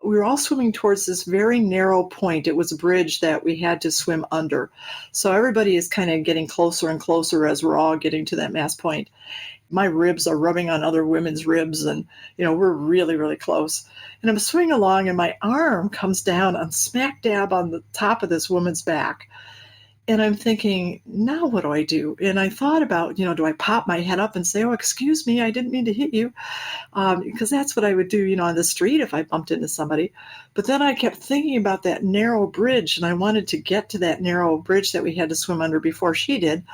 we were all swimming towards this very narrow point. It was a bridge that we had to swim under. So everybody is kind of getting closer and closer as we're all getting to that mast point. My ribs are rubbing on other women's ribs, and we're really, really close. And I'm swimming along, and my arm comes down on smack dab on the top of this woman's back. And I'm thinking, now what do I do? And I thought about, do I pop my head up and say, oh, excuse me, I didn't mean to hit you? Because that's what I would do, on the street if I bumped into somebody. But then I kept thinking about that narrow bridge, and I wanted to get to that narrow bridge that we had to swim under before she did.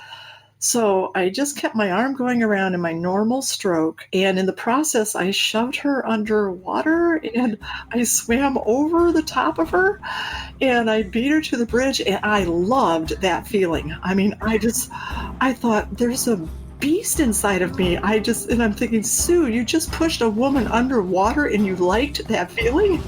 So I just kept my arm going around in my normal stroke. And in the process, I shoved her underwater and I swam over the top of her and I beat her to the bridge. And I loved that feeling. I mean, I thought there's a beast inside of me. And I'm thinking, Sue, you just pushed a woman underwater and you liked that feeling?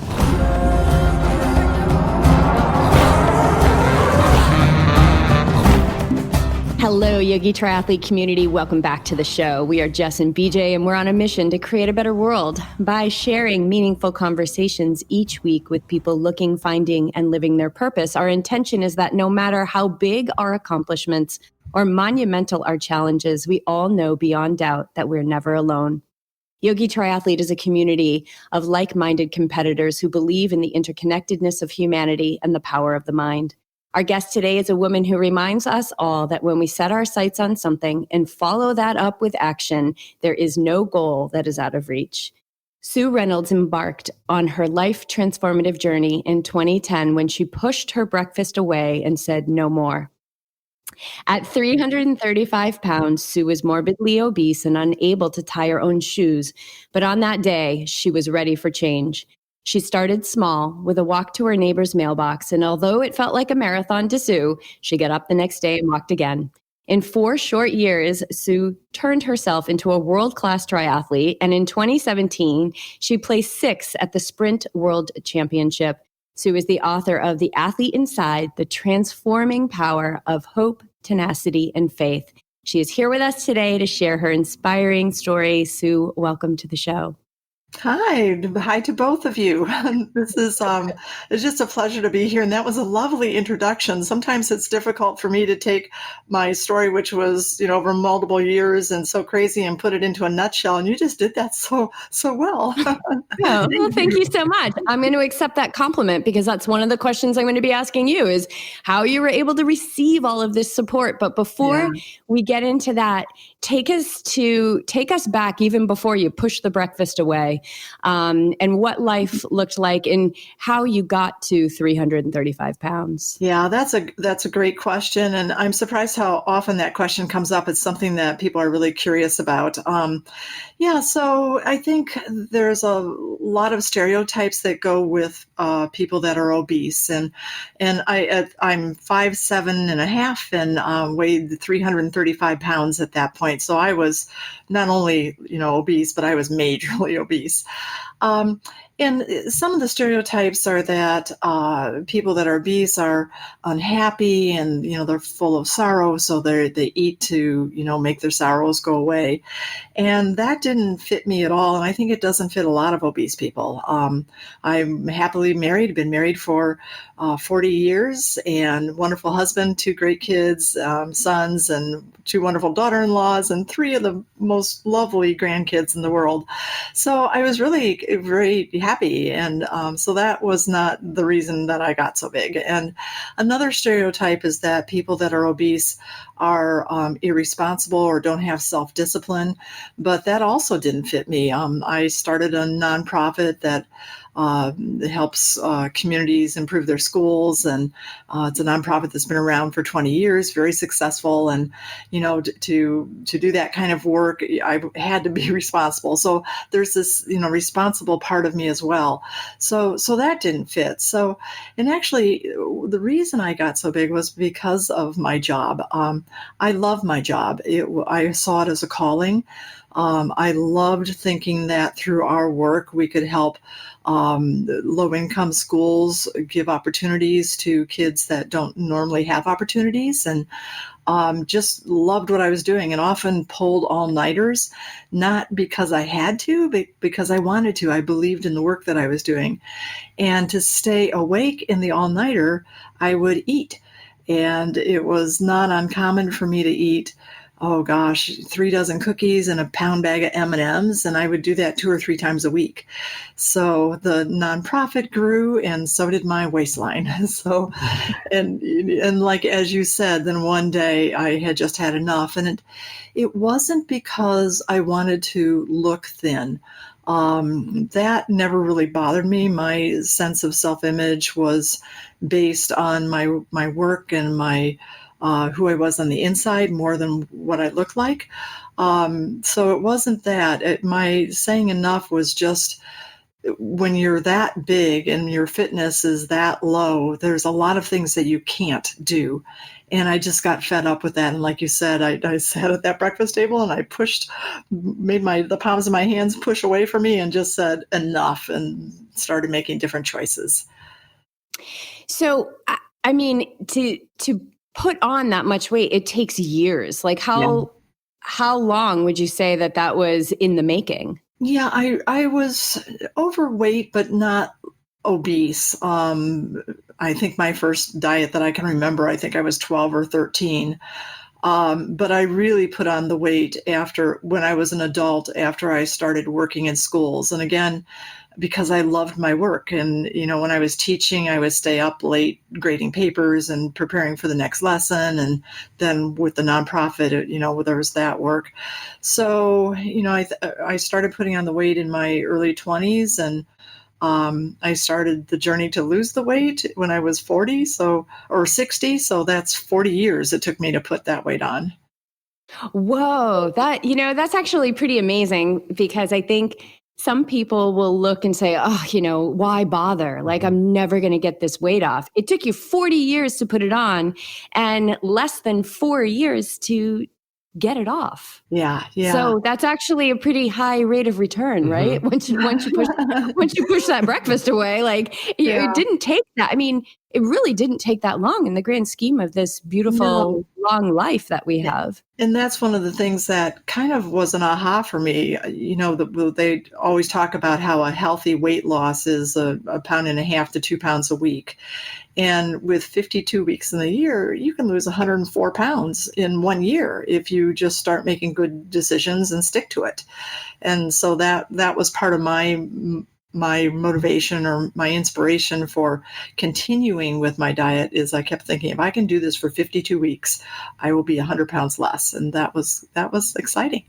Hello, Yogi Triathlete community. Welcome back to the show. We are Jess and BJ, and we're on a mission to create a better world by sharing meaningful conversations each week with people looking, finding, and living their purpose. Our intention is that no matter how big our accomplishments or monumental our challenges, we all know beyond doubt that we're never alone. Yogi Triathlete is a community of like-minded competitors who believe in the interconnectedness of humanity and the power of the mind. Our guest today is a woman who reminds us all that when we set our sights on something and follow that up with action, there is no goal that is out of reach. Sue Reynolds embarked on her life transformative journey in 2010 when she pushed her breakfast away and said no more. At 335 pounds, Sue was morbidly obese and unable to tie her own shoes. But on that day, she was ready for change. She started small with a walk to her neighbor's mailbox, and although it felt like a marathon to Sue, she got up the next day and walked again. In 4 short years, Sue turned herself into a world-class triathlete, and in 2017, she placed 6th at the Sprint World Championship. Sue is the author of The Athlete Inside, The Transforming Power of Hope, Tenacity, and Faith. She is here with us today to share her inspiring story. Sue, welcome to the show. Hi to both of you. This is it's just a pleasure to be here, and that was a lovely introduction. Sometimes it's difficult for me to take my story, which was over multiple years and so crazy, and put it into a nutshell. And you just did that so well. Well, thank you so much. I'm going to accept that compliment because that's one of the questions I'm going to be asking you is how you were able to receive all of this support. But before we get into that, take us back even before you pushed the breakfast away. And what life looked like and how you got to 335 pounds. Yeah, that's a great question. And I'm surprised how often that question comes up. It's something that people are really curious about. So I think there's a lot of stereotypes that go with people that are obese. And I'm 5'7.5" and weighed 335 pounds at that point. So I was not only, obese, but I was majorly obese. And some of the stereotypes are that people that are obese are unhappy and, they're full of sorrow. So they eat to, make their sorrows go away. And that didn't fit me at all. And I think it doesn't fit a lot of obese people. I'm happily married, been married for 40 years and wonderful husband, 2 great kids, sons, and 2 wonderful daughter-in-laws, and 3 of the most lovely grandkids in the world. So I was really very happy. And so that was not the reason that I got so big. And another stereotype is that people that are obese are irresponsible or don't have self-discipline, but that also didn't fit me. I started a nonprofit that helps communities improve their schools, and it's a nonprofit that's been around for 20 years, very successful. And to do that kind of work, I had to be responsible. So there's this responsible part of me as well. So that didn't fit. So, and actually, the reason I got so big was because of my job. I love my job. I saw it as a calling. I loved thinking that through our work, we could help low-income schools give opportunities to kids that don't normally have opportunities, and just loved what I was doing, and often pulled all-nighters, not because I had to, but because I wanted to. I believed in the work that I was doing. And to stay awake in the all-nighter, I would eat. And it was not uncommon for me to eat, oh gosh, 3 dozen cookies and a pound bag of M&Ms, and I would do that 2 or 3 times a week. So the nonprofit grew, and so did my waistline. So, and like as you said, then one day I had just had enough, and it wasn't because I wanted to look thin. That never really bothered me. My sense of self-image was based on my work and my who I was on the inside more than what I looked like. So it wasn't that. My saying enough was just when you're that big and your fitness is that low, there's a lot of things that you can't do. And I just got fed up with that. And like you said, I sat at that breakfast table and I made the palms of my hands push away from me and just said enough and started making different choices. So, I mean, to put on that much weight, it takes years. Like how long would you say that was in the making? Yeah, I was overweight, but not obese. I think my first diet that I can remember, I think I was 12 or 13. But I really put on the weight when I was an adult, after I started working in schools. And again, because I loved my work. And, when I was teaching, I would stay up late grading papers and preparing for the next lesson. And then with the nonprofit, there was that work. So, I started putting on the weight in my early 20s, and I started the journey to lose the weight when I was 40, or 60. So that's 40 years it took me to put that weight on. Whoa, that's actually pretty amazing, because I think some people will look and say, oh, why bother? Like, I'm never going to get this weight off. It took you 40 years to put it on and less than 4 years to get it off. Yeah. So that's actually a pretty high rate of return, right? Once you push that breakfast away, like it didn't take that. I mean, it really didn't take that long in the grand scheme of this beautiful long life that we have. And that's one of the things that kind of was an aha for me. They always talk about how a healthy weight loss is a pound and a half to 2 pounds a week. And with 52 weeks in the year, you can lose 104 pounds in 1 year if you just start making good decisions and stick to it. And so that was part of my motivation, or my inspiration for continuing with my diet, is I kept thinking, if I can do this for 52 weeks, I will be 100 pounds less. And that was exciting.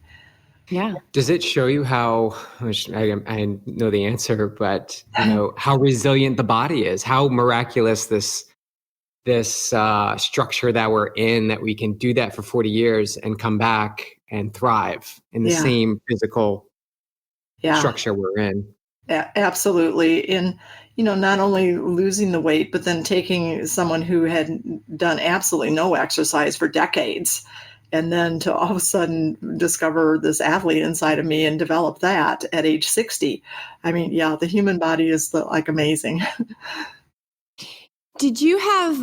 Yeah. Does it show you how, which I know the answer, but how resilient the body is, how miraculous this structure that we're in, that we can do that for 40 years and come back and thrive in the same physical structure we're in? Yeah, absolutely. And, not only losing the weight, but then taking someone who had done absolutely no exercise for decades, and then to all of a sudden discover this athlete inside of me and develop that at age 60. I mean, the human body is amazing.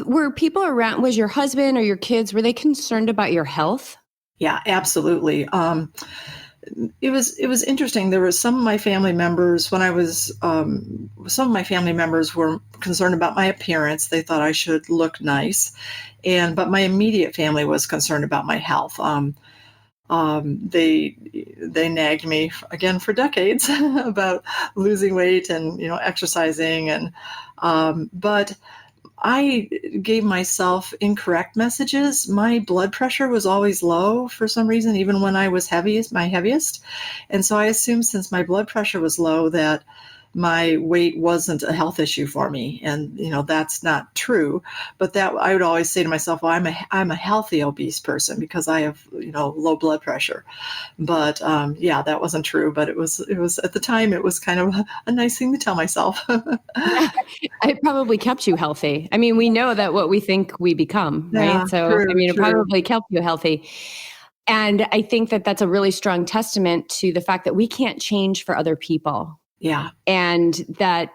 Were people around, was your husband or your kids, were they concerned about your health? Yeah, absolutely. It was interesting. There were some of my family members some of my family members were concerned about my appearance. They thought I should look nice. But my immediate family was concerned about my health. They nagged me again for decades about losing weight and, exercising. But I gave myself incorrect messages. My blood pressure was always low for some reason, even when I was my heaviest. And so I assumed, since my blood pressure was low, that my weight wasn't a health issue for me. And, that's not true. But that I would always say to myself, well, I'm a healthy obese person because I have, low blood pressure. But that wasn't true. But it was at the time, it was kind of a nice thing to tell myself. It probably kept you healthy. I mean, we know that what we think we become, right? Yeah, So, true, it probably kept you healthy. And I think that that's a really strong testament to the fact that we can't change for other people. Yeah. And that,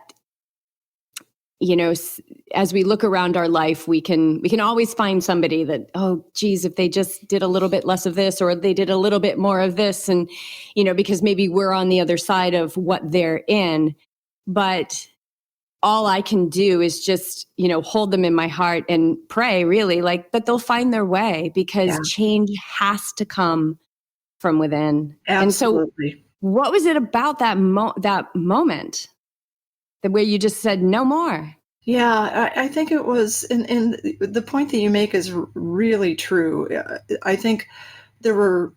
as we look around our life, we can always find somebody that, oh, geez, if they just did a little bit less of this, or they did a little bit more of this, and, because maybe we're on the other side of what they're in. But all I can do is just, hold them in my heart and pray, really, that they'll find their way, because change has to come from within. Absolutely. And so what was it about that moment where you just said, no more? Yeah, I think it was, and the point that you make is really true. I think there were,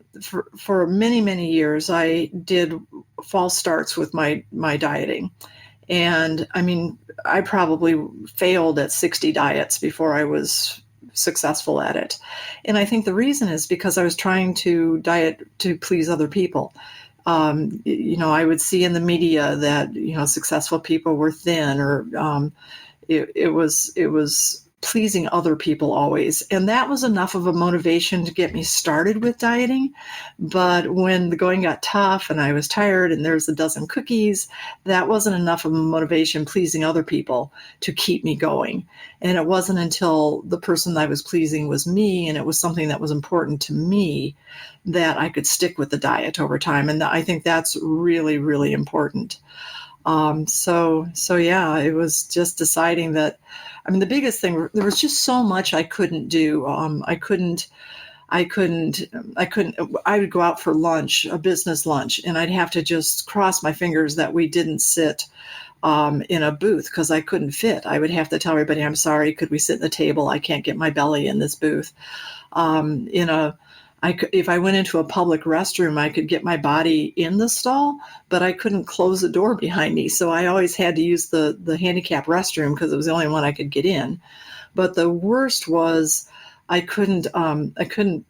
for many, many years, I did false starts with my dieting. And I mean, I probably failed at 60 diets before I was successful at it. And I think the reason is because I was trying to diet to please other people. I would see in the media that, successful people were thin, or it was pleasing other people always. And that was enough of a motivation to get me started with dieting. But when the going got tough and I was tired and there was a dozen cookies, that wasn't enough of a motivation pleasing other people to keep me going. And it wasn't until the person I was pleasing was me, and it was something that was important to me, that I could stick with the diet over time. And I think that's really, really important. So it was just deciding that, the biggest thing, there was just so much I couldn't do. I would go out for lunch, a business lunch, and I'd have to just cross my fingers that we didn't sit in a booth, because I couldn't fit. I would have to tell everybody, I'm sorry, could we sit at the table? I can't get my belly in this booth. If I went into a public restroom, I could get my body in the stall, but I couldn't close the door behind me. So I always had to use the handicap restroom, because it was the only one I could get in. But the worst was I couldn't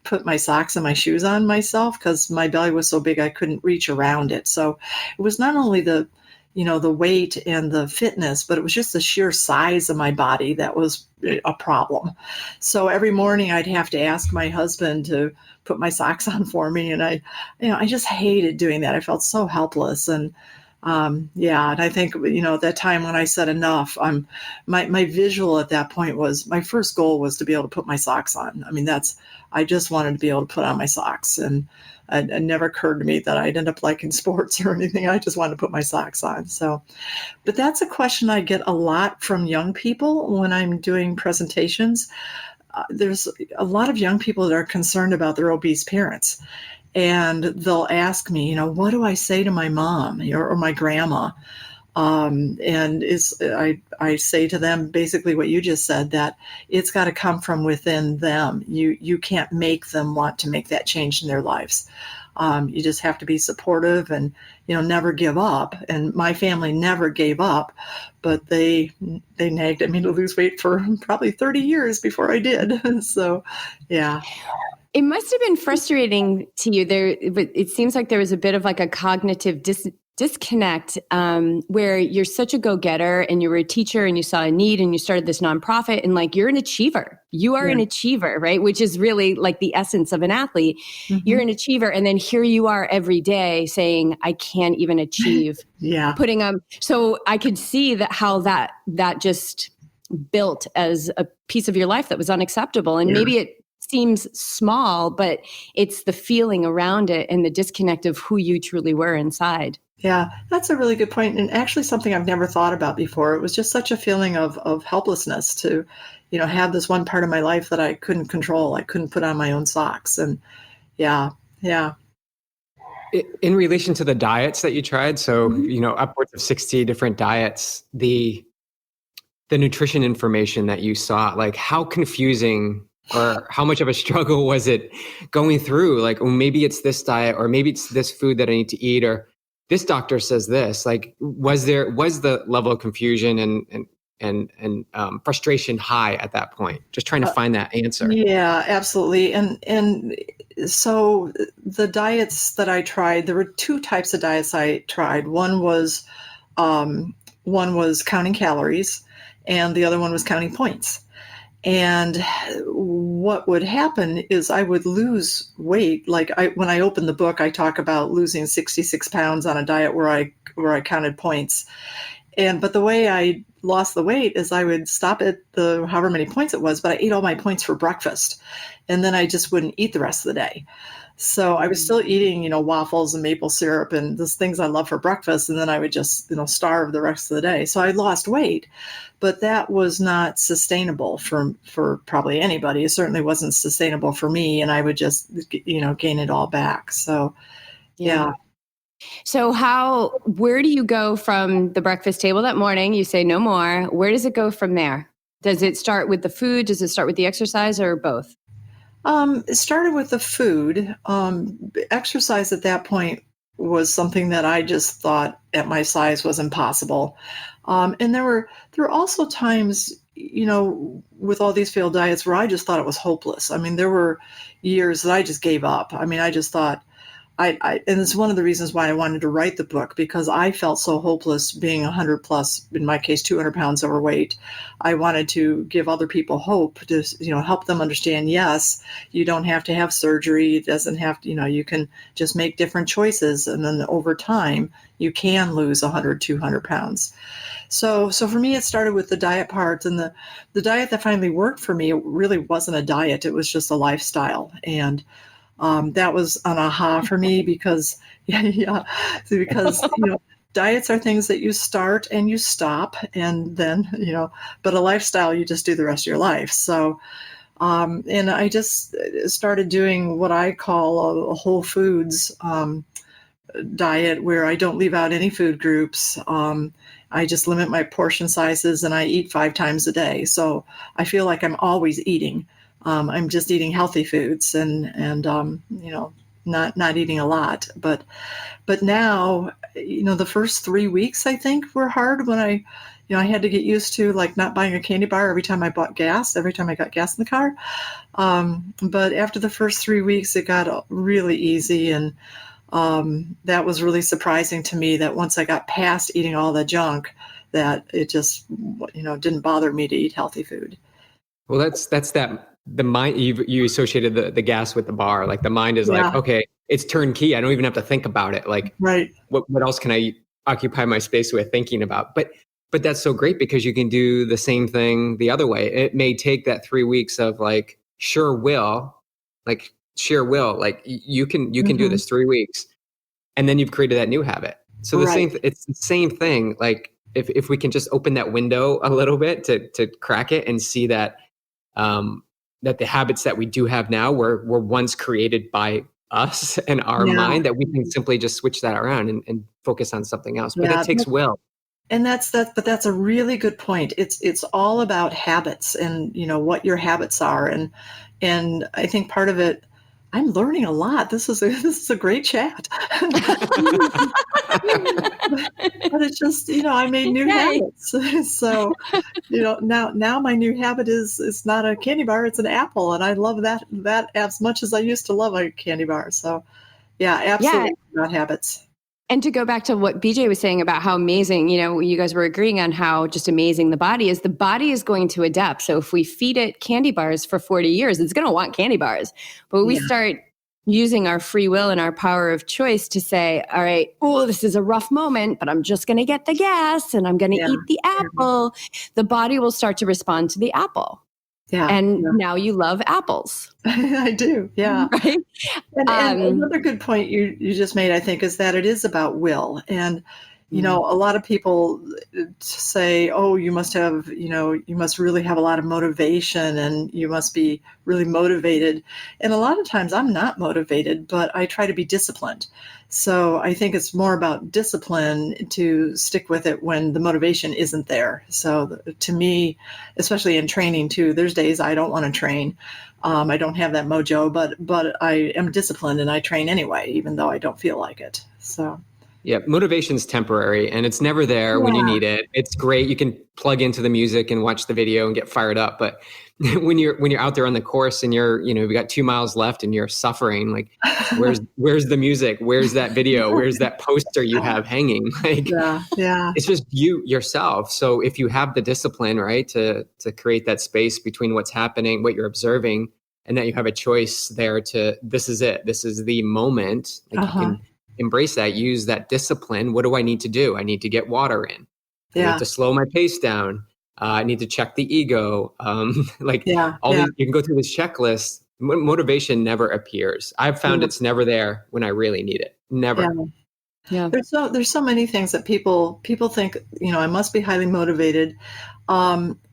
put my socks and my shoes on myself, because my belly was so big I couldn't reach around it. So it was not only the weight and the fitness, but it was just the sheer size of my body that was a problem. So every morning I'd have to ask my husband to put my socks on for me. And I just hated doing that. I felt so helpless. And and I think, at that time when I said enough, my visual at that point was, my first goal was to be able to put my socks on. I just wanted to be able to put on my socks. And it never occurred to me that I'd end up liking sports or anything. I just wanted to put my socks on. So, but that's a question I get a lot from young people when I'm doing presentations. There's a lot of young people that are concerned about their obese parents. And they'll ask me, what do I say to my mom or my grandma? I say to them basically what you just said, that it's got to come from within them. You can't make them want to make that change in their lives. You just have to be supportive and, never give up. And my family never gave up, but they nagged at me to lose weight for probably 30 years before I did. So, yeah. It must have been frustrating to you there, but it seems like there was a bit of like a cognitive disconnect where you're such a go-getter and you were a teacher and you saw a need and you started this nonprofit, and you're an achiever. You are an achiever, right? Which is really like the essence of an athlete. Mm-hmm. You're an achiever. And then here you are every day saying, I can't even achieve. Putting so I could see how that just built as a piece of your life that was unacceptable. And maybe it seems small, but it's the feeling around it and the disconnect of who you truly were inside. Yeah, that's a really good point. And actually something I've never thought about before. It was just such a feeling of helplessness to, have this one part of my life that I couldn't control. I couldn't put on my own socks. And yeah. In relation to the diets that you tried, so, upwards of 60 different diets, the nutrition information that you saw, how confusing or how much of a struggle was it going through? Maybe it's this diet, or maybe it's this food that I need to eat, or this doctor says this. Like, was the level of confusion and frustration high at that point? Just trying to find that answer. Yeah, absolutely. And so the diets that I tried, there were two types of diets I tried. One was counting calories, and the other one was counting points. And what would happen is I would lose weight. Like when I opened the book, I talk about losing 66 pounds on a diet where I counted points. But the way I lost the weight is I would stop at the however many points it was, but I ate all my points for breakfast, and then I just wouldn't eat the rest of the day. So I was still eating, waffles and maple syrup and those things I love for breakfast, and then I would just, starve the rest of the day. So I lost weight, but that was not sustainable for probably anybody. It certainly wasn't sustainable for me, and I would just, gain it all back. So, yeah. So where do you go from the breakfast table that morning? You say no more. Where does it go from there? Does it start with the food? Does it start with the exercise, or both? It started with the food. Exercise at that point was something that I just thought at my size was impossible. And there were also times, with all these failed diets where I just thought it was hopeless. I mean, there were years that I just gave up. I mean, I just thought, and it's one of the reasons why I wanted to write the book, because I felt so hopeless being 100 plus, in my case, 200 pounds overweight. I wanted to give other people hope to, help them understand, yes, you don't have to have surgery. It doesn't have to, you can just make different choices. And then over time, you can lose 100, 200 pounds. So for me, it started with the diet part, and the diet that finally worked for me, it really wasn't a diet. It was just a lifestyle. And that was an aha for me because diets are things that you start and you stop, and then, but a lifestyle, you just do the rest of your life. So, and I just started doing what I call a whole foods diet, where I don't leave out any food groups. I just limit my portion sizes, and I eat 5 times a day. So I feel like I'm always eating. I'm just eating healthy foods and not eating a lot. But now, the first 3 weeks, I think, were hard when I had to get used to like not buying a candy bar every time I got gas in the car. But after the first 3 weeks, it got really easy. And that was really surprising to me, that once I got past eating all the junk, that it just, didn't bother me to eat healthy food. Well, that's the mind. You associated the gas with the bar. Like the mind is like, okay, it's turnkey. I don't even have to think about it. Like, right. What else can I occupy my space with thinking about? But that's so great, because you can do the same thing the other way. It may take that 3 weeks of like sheer will. Like you can do this 3 weeks, and then you've created that new habit. So it's the same thing. Like if we can just open that window a little bit to crack it and see that that the habits that we do have now were once created by us and our mind, that we can simply just switch that around and focus on something else. But it takes will. And but that's a really good point. It's all about habits and, what your habits are. And I think part of it, I'm learning a lot. This is a great chat. But it's just, I made new habits. So, now my new habit is not a candy bar, it's an apple. And I love that as much as I used to love a candy bar. So yeah, absolutely about habits. And to go back to what BJ was saying about how amazing, you guys were agreeing on how just amazing the body is going to adapt. So if we feed it candy bars for 40 years, it's going to want candy bars. But when we start using our free will and our power of choice to say, all right, this is a rough moment, but I'm just going to get the gas and I'm going to eat the apple, the body will start to respond to the apple. Yeah. And now you love apples. I do. Yeah. Right. And another good point you just made, I think, is that it is about will. And, a lot of people say, oh, you must really have a lot of motivation and you must be really motivated. And a lot of times I'm not motivated, but I try to be disciplined. So I think it's more about discipline to stick with it when the motivation isn't there. So to me, especially in training too, there's days I don't want to train. I don't have that mojo, but I am disciplined and I train anyway, even though I don't feel like it. So. Yeah, motivation's temporary and it's never there when you Yeah. need it. It's great. You can plug into the music and watch the video and get fired up. But when you're out there on the course and we got 2 miles left and you're suffering, like where's the music? Where's that video? Where's that poster you have hanging? Like Yeah. Yeah. it's just you yourself. So if you have the discipline, right, to create that space between what's happening, what you're observing, and that you have a choice there to this is it. This is the moment. Like you can embrace that, use that discipline. What do I need to do? I need to get water in. I need to slow my pace down. I need to check the ego. These, you can go through this checklist. Motivation never appears. I've found it's never there when I really need it. Never. Yeah. Yeah. There's so many things that people think, I must be highly motivated.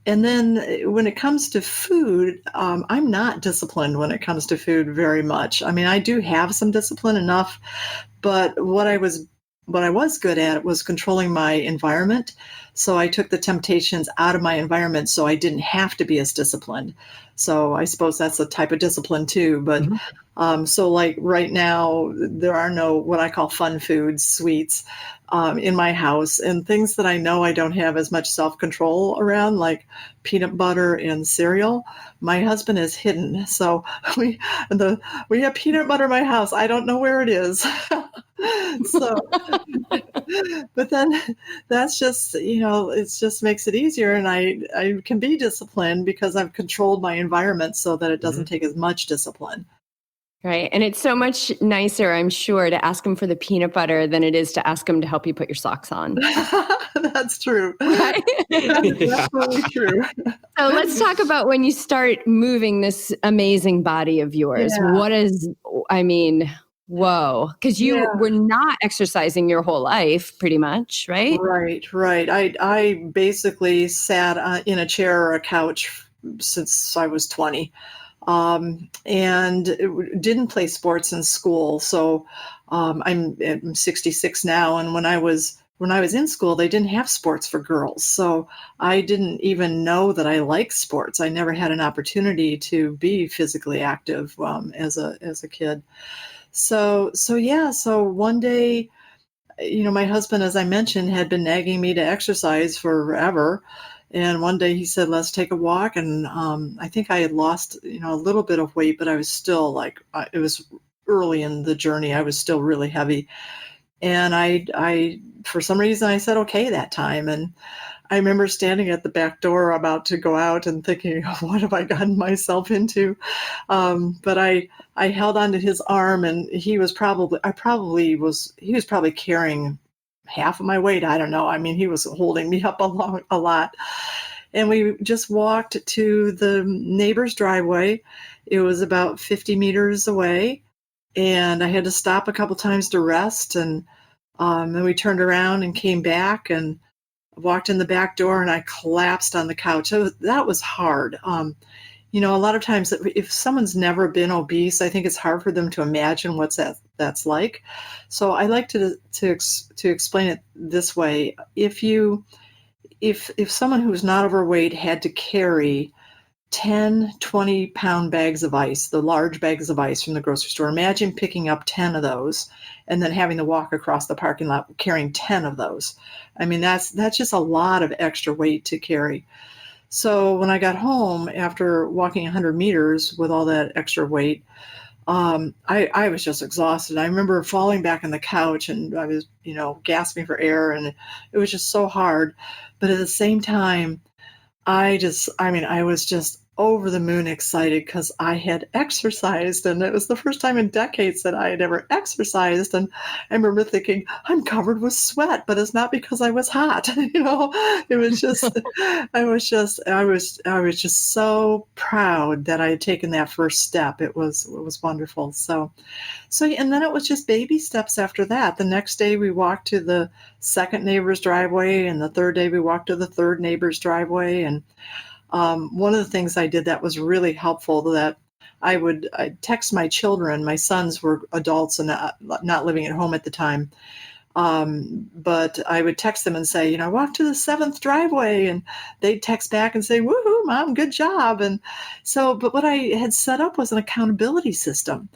And then when it comes to food, I'm not disciplined when it comes to food very much. I mean, I do have some discipline enough, but what I was good at was controlling my environment. So I took the temptations out of my environment so I didn't have to be as disciplined. So I suppose that's a type of discipline too. But so like right now, there are no what I call fun foods, sweets in my house, and things that I know I don't have as much self-control around, like peanut butter and cereal. My husband is hidden. So we have peanut butter in my house. I don't know where it is. So, but then that's just, it just makes it easier. And I can be disciplined because I've controlled my environment so that it doesn't take as much discipline. Right. And it's so much nicer, I'm sure, to ask him for the peanut butter than it is to ask him to help you put your socks on. That's true. Right? That's absolutely true. So let's talk about when you start moving this amazing body of yours. Yeah. Whoa. Because you were not exercising your whole life, pretty much, right? Right. I basically sat in a chair or a couch since I was 20. And didn't play sports in school. So I'm 66 now, and when I was in school, they didn't have sports for girls. So I didn't even know that I liked sports. I never had an opportunity to be physically active as a kid. So one day, my husband, as I mentioned, had been nagging me to exercise forever. And one day he said, let's take a walk. And I think I had lost, a little bit of weight, but I was still it was early in the journey. I was still really heavy. And I for some reason, I said, okay, that time. And I remember standing at the back door about to go out and thinking, what have I gotten myself into? But I held onto his arm, and he was probably carrying half of my weight. I don't know. I mean, he was holding me up a lot. And we just walked to the neighbor's driveway. It was about 50 meters away. And I had to stop a couple times to rest. And then we turned around and came back and walked in the back door, and I collapsed on the couch. That was hard. A lot of times if someone's never been obese, I think it's hard for them to imagine what that's like. So I like to explain it this way. If someone who's not overweight had to carry 10, 20-pound bags of ice, the large bags of ice from the grocery store, imagine picking up 10 of those and then having to walk across the parking lot carrying 10 of those. I mean, that's just a lot of extra weight to carry. So when I got home after walking 100 meters with all that extra weight, I was just exhausted. I remember falling back on the couch, and I was, gasping for air, and it was just so hard. But at the same time, I was just over the moon excited because I had exercised, and it was the first time in decades that I had ever exercised. And I remember thinking, I'm covered with sweat, but it's not because I was hot. It was just, I was just so proud that I had taken that first step. It was wonderful. So, and then it was just baby steps after that. The next day we walked to the second neighbor's driveway, and the third day we walked to the third neighbor's driveway. And one of the things I did that was really helpful, that I'd text my children. My sons were adults and not living at home at the time. But I would text them and say, walk to the seventh driveway, and they'd text back and say, woohoo, Mom, good job. And so, but what I had set up was an accountability system.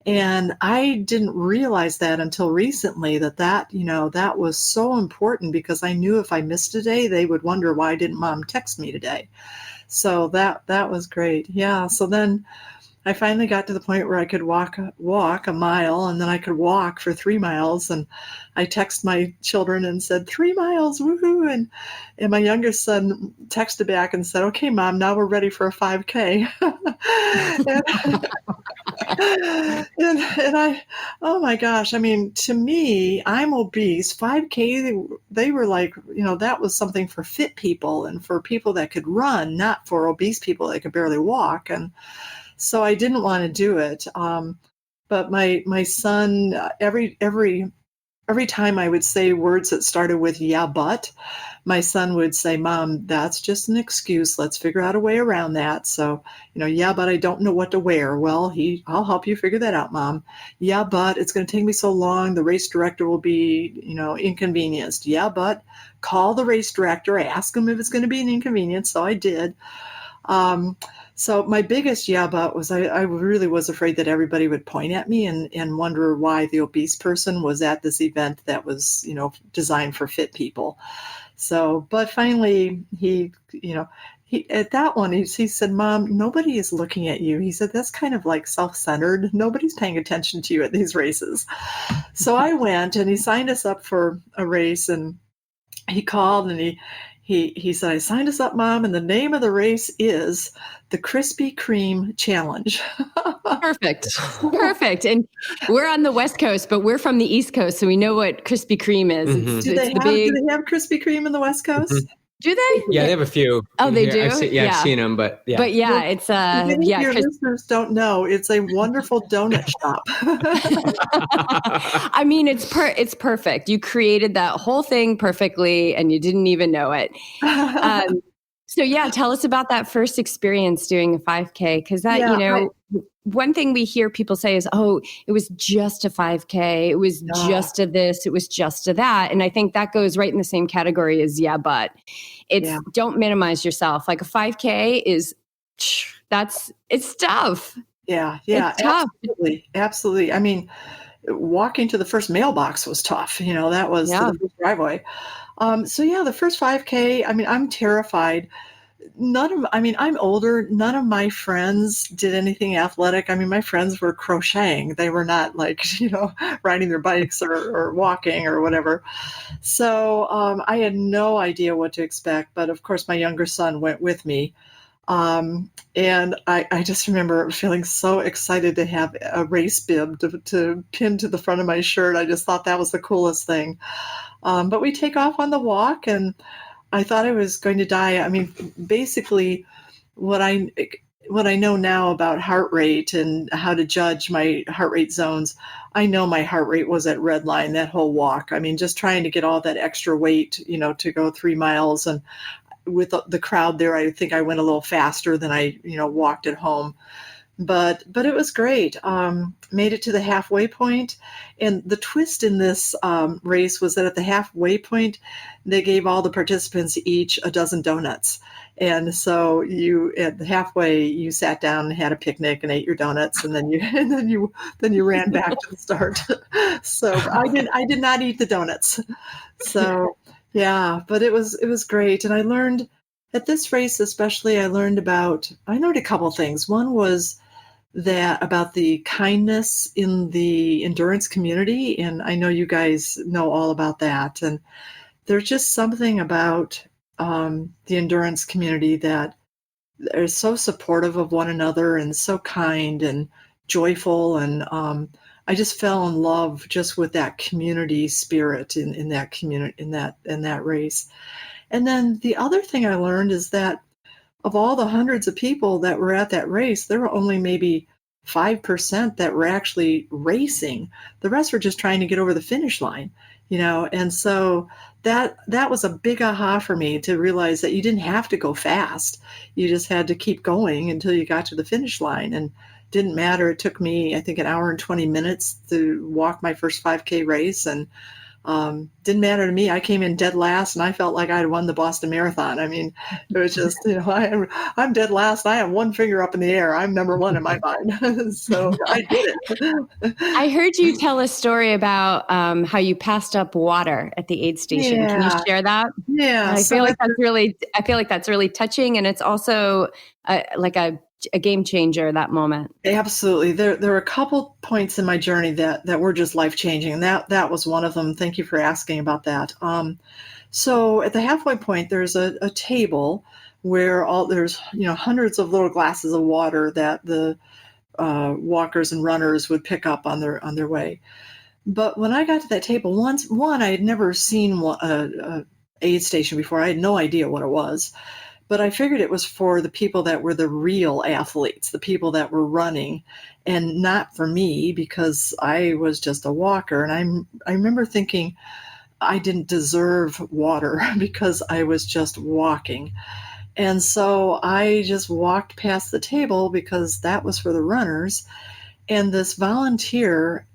And I didn't realize that until recently that was so important, because I knew if I missed a day, they would wonder, why didn't mom text me today? So that was great. Yeah. So then I finally got to the point where I could walk a mile, and then I could walk for 3 miles. And I texted my children and said, 3 miles, woohoo. And my youngest son texted back and said, okay, mom, now we're ready for a 5K. and I, oh my gosh, I mean, to me, I'm obese. 5K, they were like, that was something for fit people and for people that could run, not for obese people that could barely walk. And so I didn't want to do it. But my son, every time I would say words that started with yeah, but, my son would say, Mom, that's just an excuse. Let's figure out a way around that. So, yeah, but I don't know what to wear. Well, I'll help you figure that out, Mom. Yeah, but it's going to take me so long. The race director will be, inconvenienced. Yeah, but call the race director, ask him if it's going to be an inconvenience. So I did. So my biggest yeah, but was I really was afraid that everybody would point at me and wonder why the obese person was at this event that was, designed for fit people. So, but finally he at that one, he said, Mom, nobody is looking at you. He said, that's kind of like self-centered. Nobody's paying attention to you at these races. So I went, and he signed us up for a race, and he called, and he said, I signed us up, Mom, and the name of the race is the Krispy Kreme Challenge. Perfect. And we're on the West Coast, but we're from the East Coast, so we know what Krispy Kreme is. Mm-hmm. Do they have Krispy Kreme in the West Coast? Mm-hmm. Do they? Yeah, they have a few. Oh, they do? I've seen them, but yeah. But yeah, it's your listeners don't know, it's a wonderful donut shop. I mean, it's perfect. You created that whole thing perfectly, and you didn't even know it. So yeah, tell us about that first experience doing a 5K, because one thing we hear people say is, oh, it was just a 5K. It was just a this. It was just a that. And I think that goes right in the same category as yeah, but don't minimize yourself. Like a 5K it's tough. Yeah. It's tough. Absolutely. I mean, walking to the first mailbox was tough. That was to the first driveway. The first 5K, I mean, I'm terrified. I'm older. None of my friends did anything athletic. I mean, my friends were crocheting. They were not like, riding their bikes or walking or whatever. So I had no idea what to expect. But of course, my younger son went with me. And I just remember feeling so excited to have a race bib to pin to the front of my shirt. I just thought that was the coolest thing. But we take off on the walk, and I thought I was going to die. I mean, basically, what I know now about heart rate and how to judge my heart rate zones, I know my heart rate was at red line that whole walk. I mean, just trying to get all that extra weight, to go 3 miles, and with the crowd there, I think I went a little faster than I, walked at home. But it was great. Made it to the halfway point. And the twist in this race was that at the halfway point, they gave all the participants each a dozen donuts. And so at the halfway, you sat down and had a picnic and ate your donuts, and then you ran back to the start. So I did not eat the donuts. So yeah, but it was great. And I learned at this race, especially, I learned a couple things. One was that about the kindness in the endurance community. And I know you guys know all about that. And there's just something about the endurance community that are so supportive of one another and so kind and joyful. And I just fell in love just with that community spirit in that community, in that race. And then the other thing I learned is that of all the hundreds of people that were at that race, there were only maybe 5% that were actually racing. The rest were just trying to get over the finish line, and so that was a big aha for me, to realize that you didn't have to go fast. You just had to keep going until you got to the finish line. And didn't matter. It took me, I think, an hour and 20 minutes to walk my first 5K race. And Didn't matter to me. I came in dead last, and I felt like I had won the Boston Marathon. I mean, it was just, I'm dead last. I have one finger up in the air. I'm number one in my mind. So I did it. I heard you tell a story about how you passed up water at the aid station. Can you Yeah. share that? Yeah. I So feel like that's really touching, and it's also like a game changer, that moment. absolutely. There were a couple points in my journey that were just life changing. And that was one of them. Thank you for asking about that. So at the halfway point, there's a table where there's hundreds of little glasses of water that the walkers and runners would pick up on their way. But when I got to that table, I had never seen a aid station before. I had no idea what it was. But I figured it was for the people that were the real athletes, the people that were running, and not for me, because I was just a walker. And I remember thinking I didn't deserve water because I was just walking. And so I just walked past the table because that was for the runners. And this volunteer,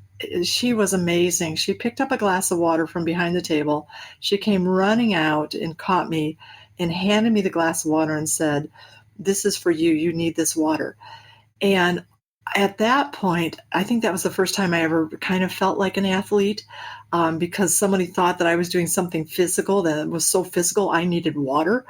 she was amazing. She picked up a glass of water from behind the table. She came running out and caught me and handed me the glass of water and said, "This is for you. You need this water." And at that point, I think that was the first time I ever kind of felt like an athlete, because somebody thought that I was doing something physical that was so physical I needed water.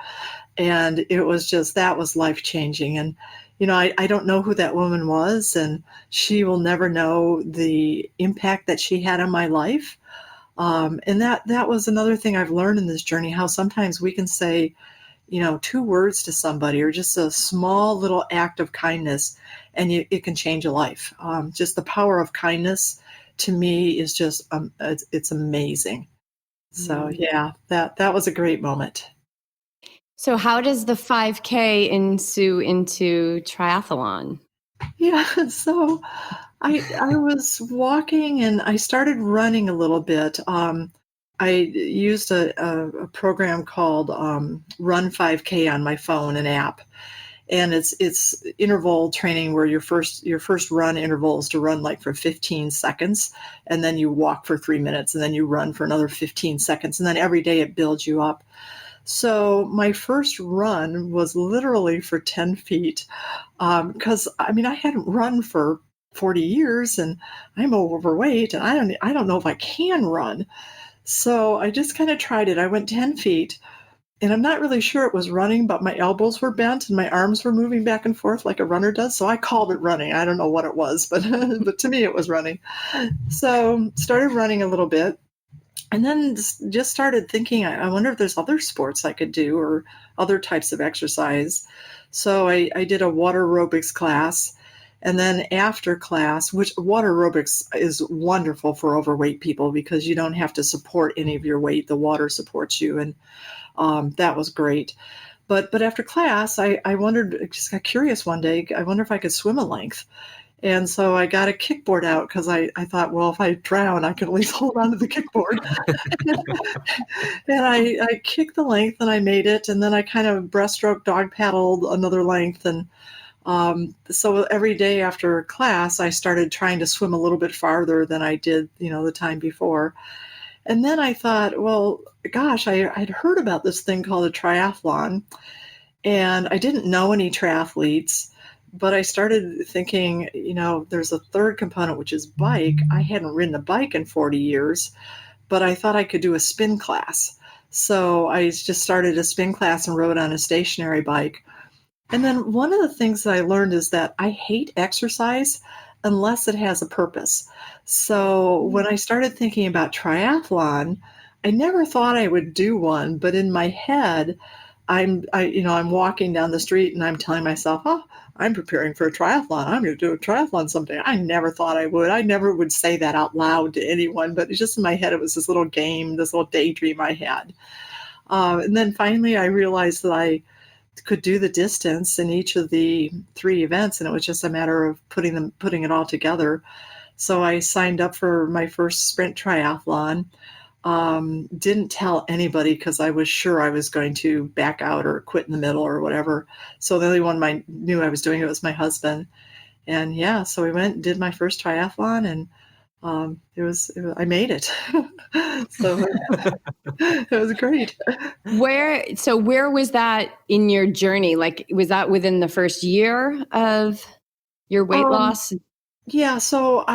And it was just, that was life changing. And, I don't know who that woman was, and she will never know the impact that she had on my life. And that was another thing I've learned in this journey, how sometimes we can say, two words to somebody, or just a small little act of kindness, and it can change a life. Just the power of kindness to me is just, it's amazing. So yeah, that was a great moment. So how does the 5K ensue into triathlon? Yeah, so I was walking and I started running a little bit. I used a program called Run 5K on my phone, an app, and it's interval training where your first run interval is to run like for 15 seconds, and then you walk for 3 minutes, and then you run for another 15 seconds, and then every day it builds you up. So my first run was literally for 10 feet, because I hadn't run for 40 years, and I'm overweight, and I don't know if I can run. So I just kind of tried it. I went 10 feet, and I'm not really sure it was running, but my elbows were bent and my arms were moving back and forth like a runner does. So I called it running. I don't know what it was, but but to me it was running. So started running a little bit, and then just started thinking, I wonder if there's other sports I could do, or other types of exercise. So I did a water aerobics class. And then after class, which water aerobics is wonderful for overweight people because you don't have to support any of your weight. The water supports you. And that was great. But after class, I wondered, just got curious one day, I wonder if I could swim a length. And so I got a kickboard out because I thought, well, if I drown, I can at least hold on to the kickboard. And I kicked the length and I made it. And then I kind of breaststroke dog paddled another length. And so every day after class, I started trying to swim a little bit farther than I did, the time before. And then I thought, well, gosh, I'd heard about this thing called a triathlon, and I didn't know any triathletes, but I started thinking, there's a third component, which is bike. I hadn't ridden a bike in 40 years, but I thought I could do a spin class. So I just started a spin class and rode on a stationary bike. And then one of the things that I learned is that I hate exercise unless it has a purpose. So when I started thinking about triathlon, I never thought I would do one, but in my head, I'm walking down the street and I'm telling myself, "Oh, I'm preparing for a triathlon. I'm going to do a triathlon someday." I never thought I would. I never would say that out loud to anyone, but it's just in my head. It was this little game, this little daydream I had. And then finally, I realized that I could do the distance in each of the three events, and it was just a matter of putting it all together. So I signed up for my first sprint triathlon. Didn't tell anybody because I was sure I was going to back out or quit in the middle or whatever. So the only one I knew I was doing it was my husband. And yeah, so we went and did my first triathlon, and I made it. So it was great. Where was that in your journey? Like, was that within the first year of your weight loss? Yeah. So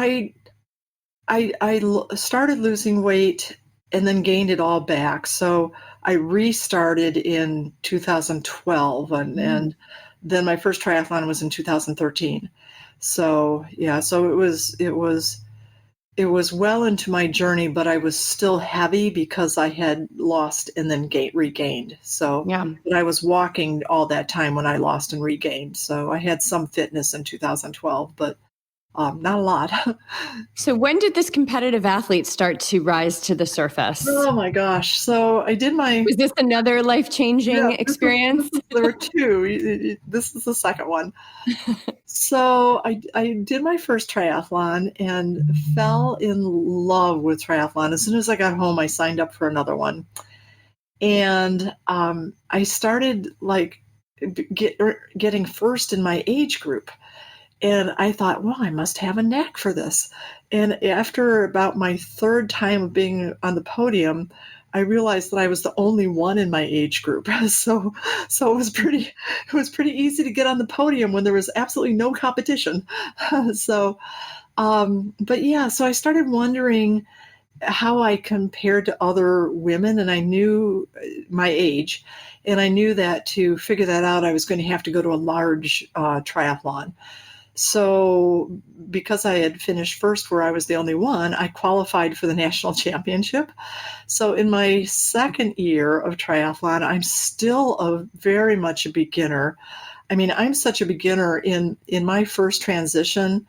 started losing weight and then gained it all back. So I restarted in 2012 and then my first triathlon was in 2013. So yeah, so it was well into my journey, but I was still heavy because I had lost and then regained. So Yeah. but I was walking all that time when I lost and regained. So I had some fitness in 2012, but not a lot. So when did this competitive athlete start to rise to the surface? Oh my gosh. So I did my Was this another life-changing experience? there were two. This is the second one. So I did my first triathlon and fell in love with triathlon. As soon as I got home, I signed up for another one. And I started getting first in my age group. And I thought, well, I must have a knack for this. And after about my third time of being on the podium, I realized that I was the only one in my age group. So it was pretty easy to get on the podium when there was absolutely no competition. But yeah, so I started wondering how I compared to other women, and I knew my age, and I knew that to figure that out, I was going to have to go to a large triathlon. So because I had finished first where I was the only one, I qualified for the national championship. So in my second year of triathlon, I'm still very much a beginner. I mean, I'm such a beginner in my first transition.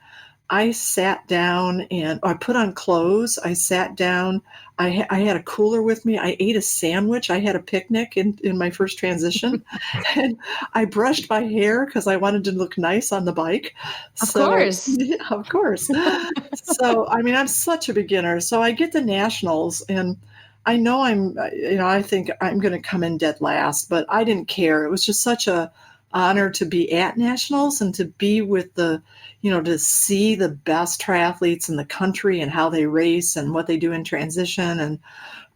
I sat down and I put on clothes. I sat down. I had a cooler with me. I ate a sandwich. I had a picnic in my first transition. And I brushed my hair because I wanted to look nice on the bike. Of course. Yeah, of course. So, I mean, I'm such a beginner. So I get the nationals and I know I think I'm going to come in dead last, but I didn't care. It was just such a honor to be at nationals and to be with to see the best triathletes in the country and how they race and what they do in transition. And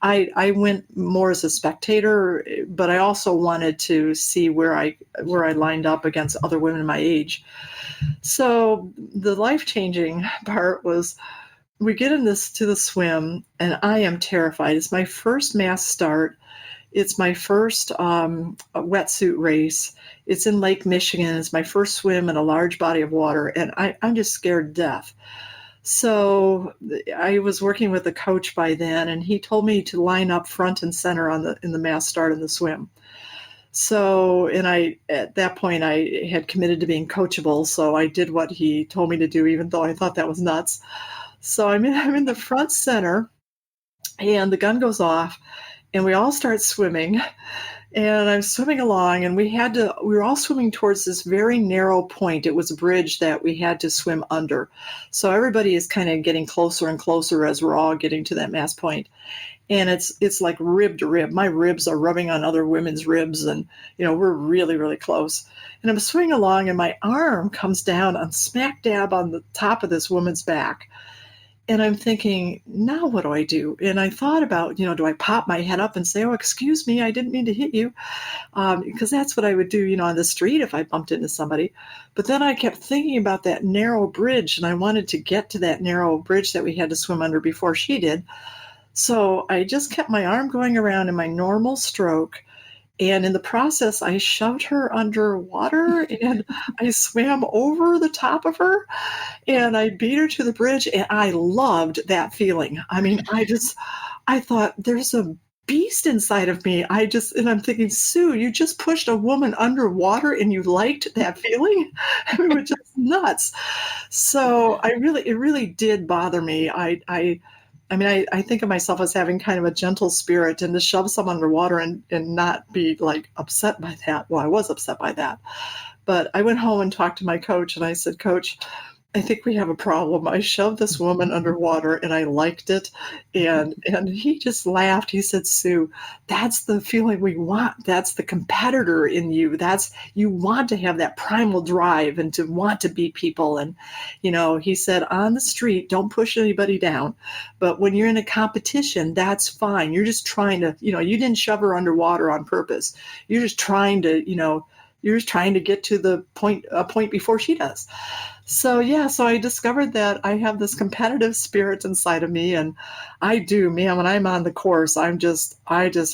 I went more as a spectator, but I also wanted to see where I lined up against other women my age. So the life-changing part was we get to the swim and I am terrified. It's my first mass start. It's my first wetsuit race. It's in Lake Michigan. It's my first swim in a large body of water, and I'm just scared to death. So I was working with a coach by then, and he told me to line up front and center in the mass start in the swim. So, and at that point, I had committed to being coachable, so I did what he told me to do, even though I thought that was nuts. So I'm in the front center, and the gun goes off, and we all start swimming. And I'm swimming along, and we were all swimming towards this very narrow point. It was a bridge that we had to swim under. So everybody is kind of getting closer and closer as we're all getting to that mass point. And it's like rib to rib. My ribs are rubbing on other women's ribs, and we're really, really close. And I'm swimming along, and my arm comes down on smack dab on the top of this woman's back. And I'm thinking, now what do I do? And I thought about, do I pop my head up and say, oh, excuse me, I didn't mean to hit you? Because that's what I would do, on the street if I bumped into somebody. But then I kept thinking about that narrow bridge, and I wanted to get to that narrow bridge that we had to swim under before she did. So I just kept my arm going around in my normal stroke. And in the process, I shoved her underwater and I swam over the top of her and I beat her to the bridge. And I loved that feeling. I mean, I thought there's a beast inside of me. And I'm thinking, Sue, you just pushed a woman underwater and you liked that feeling? I mean, it was just nuts. So it really did bother me. I think of myself as having kind of a gentle spirit, and to shove someone underwater and not be like upset by that. Well, I was upset by that, but I went home and talked to my coach and I said, Coach, I think we have a problem. I shoved this woman underwater and I liked it. And he just laughed. He said, Sue, that's the feeling we want. That's the competitor in you. That's, you want to have that primal drive and to want to beat people. And, he said, on the street, don't push anybody down. But when you're in a competition, that's fine. You're just trying to, you didn't shove her underwater on purpose. You're just trying to, get to the point before she does. So I discovered that I have this competitive spirit inside of me, and I do, man, when I'm on the course, I just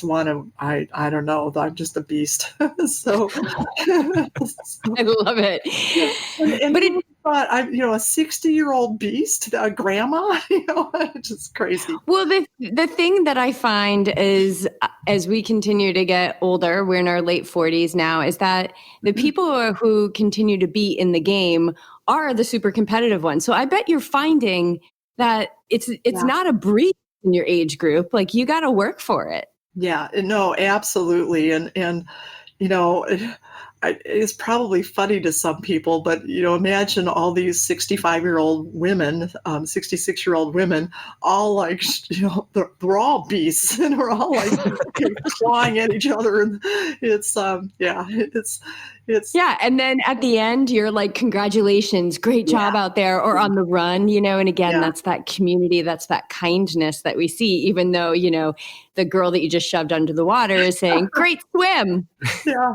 want to, I don't know, I'm just a beast. So I love it. And but thought I'm, a 60-year-old beast, a grandma, just crazy. Well, the thing that I find is, as we continue to get older, we're in our late 40s now, is that the people who continue to be in the game are the super competitive ones. So I bet you're finding that it's not a breeze in your age group. Like, you got to work for it. Yeah, no, absolutely. And it's probably funny to some people, but, imagine all these 65-year-old women, 66-year-old women, all like, they're all beasts and we're all like clawing at each other. And it's, yeah. And then at the end, you're like, congratulations, great job out there, or on the run, and again, that's that community, that's that kindness that we see, even though, the girl that you just shoved under the water is saying, great swim. Yeah.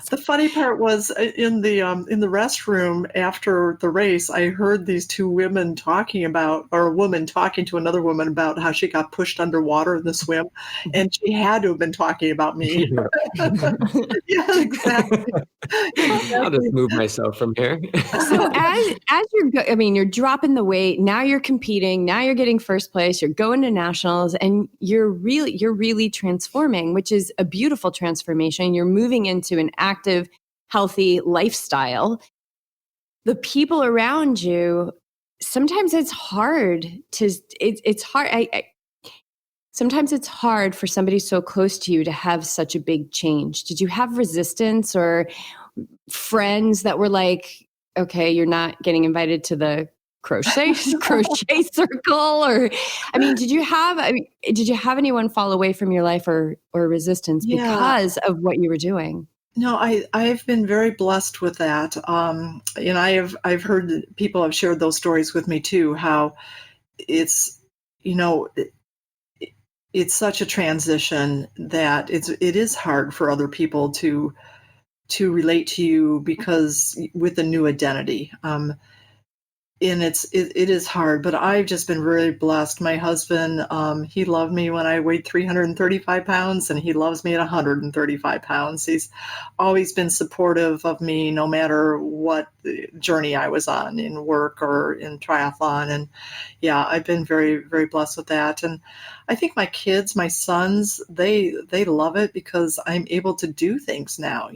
The funny part was in the restroom after the race, I heard these two women talking about, or a woman talking to another woman about how she got pushed underwater in the swim, and she had to have been talking about me. Yeah, exactly. I'll just move myself from here. So as you're dropping the weight, now you're competing, now you're getting first place, you're going to nationals, and you're really transforming, which is a beautiful transformation. You're moving into an active, healthy lifestyle. The people around you, sometimes it's hard it's hard. Sometimes it's hard for somebody so close to you to have such a big change. Did you have resistance or friends that were like, okay, you're not getting invited to the crochet circle? Or, did you have anyone fall away from your life or resistance because of what you were doing? No, I've been very blessed with that. And I've heard that people have shared those stories with me too, how it's, it's such a transition that it is hard for other people to relate to you because with a new identity. And it is hard, but I've just been really blessed. My husband, he loved me when I weighed 335 pounds, and he loves me at 135 pounds. He's always been supportive of me, no matter what journey I was on in work or in triathlon. And yeah, I've been very, very blessed with that. And I think my kids, my sons, they love it because I'm able to do things now.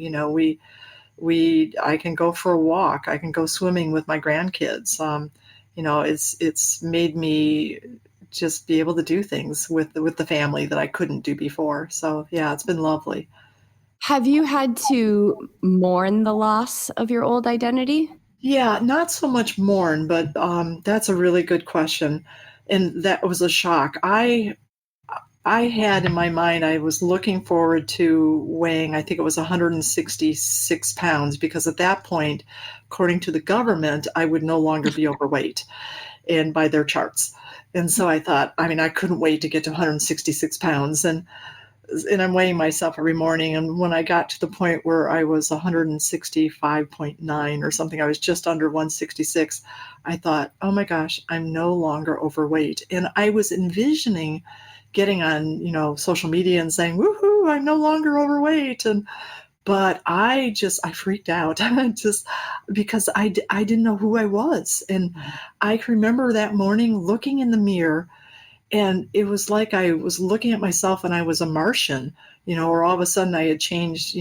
I can go for a walk. I can go swimming with my grandkids. It's made me just be able to do things with the family that I couldn't do before. So yeah, it's been lovely. Have you had to mourn the loss of your old identity? Yeah, not so much mourn, but that's a really good question. And that was a shock. I had in my mind, I was looking forward to weighing, I think it was 166 pounds, because at that point, according to the government, I would no longer be overweight, and by their charts. And so I thought, I couldn't wait to get to 166 pounds. And I'm weighing myself every morning. And when I got to the point where I was 165.9 or something, I was just under 166, I thought, oh my gosh, I'm no longer overweight. And I was envisioning getting on, social media and saying, woohoo, I'm no longer overweight. But I freaked out just because I didn't know who I was. And I can remember that morning looking in the mirror, and it was like I was looking at myself and I was a Martian, or all of a sudden I had changed,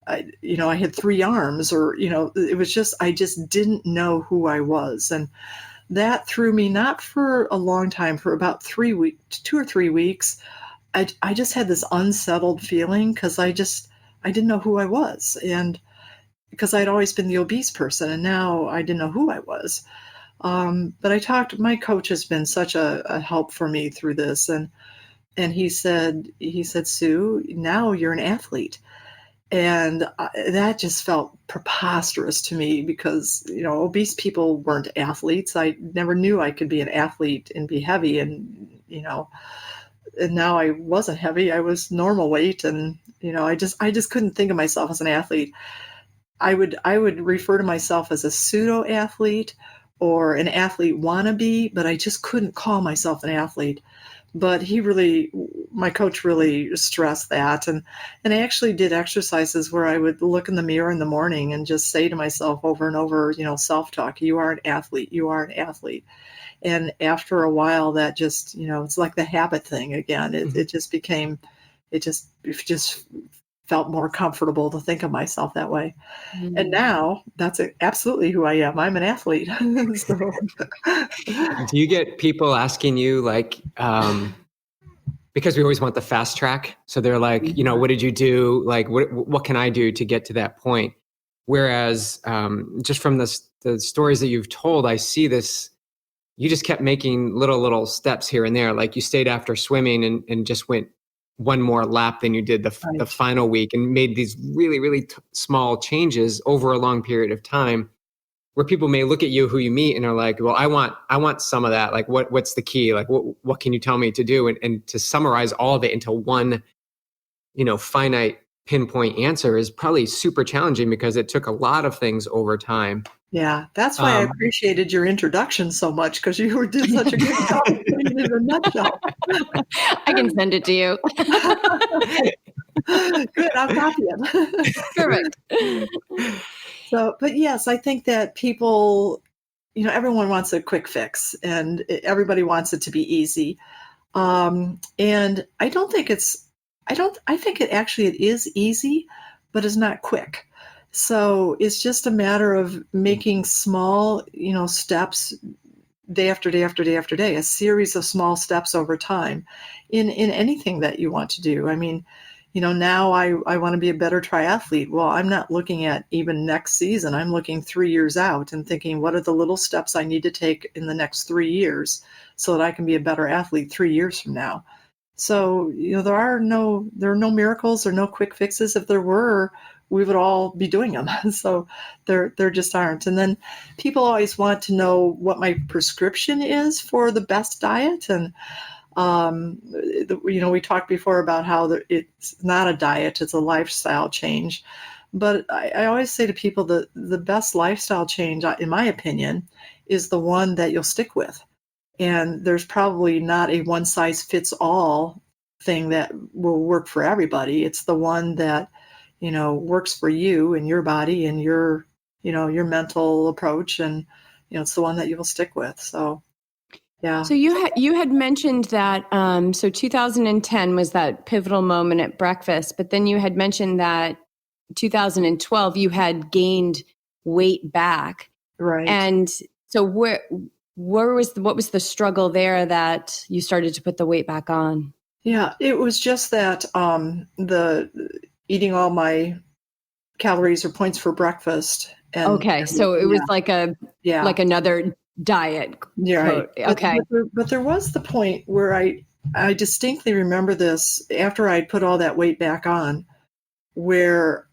I had 3 arms, or, it was just, I just didn't know who I was. And that threw me, not for a long time, for about 2 or 3 weeks. I just had this unsettled feeling because I didn't know who I was. And because I'd always been the obese person, and now I didn't know who I was. But my coach has been such a help for me through this. And he said, Sue, now you're an athlete. And that just felt preposterous to me because, obese people weren't athletes. I never knew I could be an athlete and be heavy. And now I wasn't heavy. I was normal weight. And, I just couldn't think of myself as an athlete. I would refer to myself as a pseudo athlete or an athlete wannabe, but I just couldn't call myself an athlete. But my coach really stressed that. And I actually did exercises where I would look in the mirror in the morning and just say to myself over and over, self-talk, you are an athlete, you are an athlete. And after a while, that just, it's like the habit thing again. It just felt more comfortable to think of myself that way. Mm-hmm. And now that's absolutely who I am. I'm an athlete. So. Do you get people asking you because we always want the fast track. So they're like, what did you do? Like, what can I do to get to that point? Whereas just from the stories that you've told, I see this, you just kept making little steps here and there. Like you stayed after swimming and just went one more lap than you did the final week and made these really, really small changes over a long period of time where people may look at you, who you meet, and are like, well, I want some of that. Like, what's the key? Like, what can you tell me to do? And to summarize all of it into one, finite pinpoint answer is probably super challenging because it took a lot of things over time. Yeah, that's why I appreciated your introduction so much, because you did such a good job of putting it in a nutshell. I can send it to you. Good, I'll copy it. Perfect. So, but yes, I think that people, everyone wants a quick fix, and everybody wants it to be easy. And I think it is easy, but it's not quick. So it's just a matter of making small, steps day after day after day after day, a series of small steps over time in anything that you want to do. I mean, now I want to be a better triathlete. Well, I'm not looking at even next season. I'm looking 3 years out and thinking, what are the little steps I need to take in the next 3 years so that I can be a better athlete 3 years from now? So, there are no miracles or no quick fixes. If there were, we would all be doing them. So there just aren't. And then people always want to know what my prescription is for the best diet. And, we talked before about how it's not a diet, it's a lifestyle change. But I always say to people that the best lifestyle change, in my opinion, is the one that you'll stick with. And there's probably not a one size fits all thing that will work for everybody. It's the one that, works for you and your body and your mental approach. And, it's the one that you will stick with. So, yeah. So you had mentioned that, so 2010 was that pivotal moment at breakfast, but then you had mentioned that 2012, you had gained weight back. Right. And so what was the struggle there that you started to put the weight back on? Yeah, it was just that the eating all my calories or points for breakfast. And so it was like another diet. Yeah. Right. Okay. But there was the point where I distinctly remember this after I'd put all that weight back on, where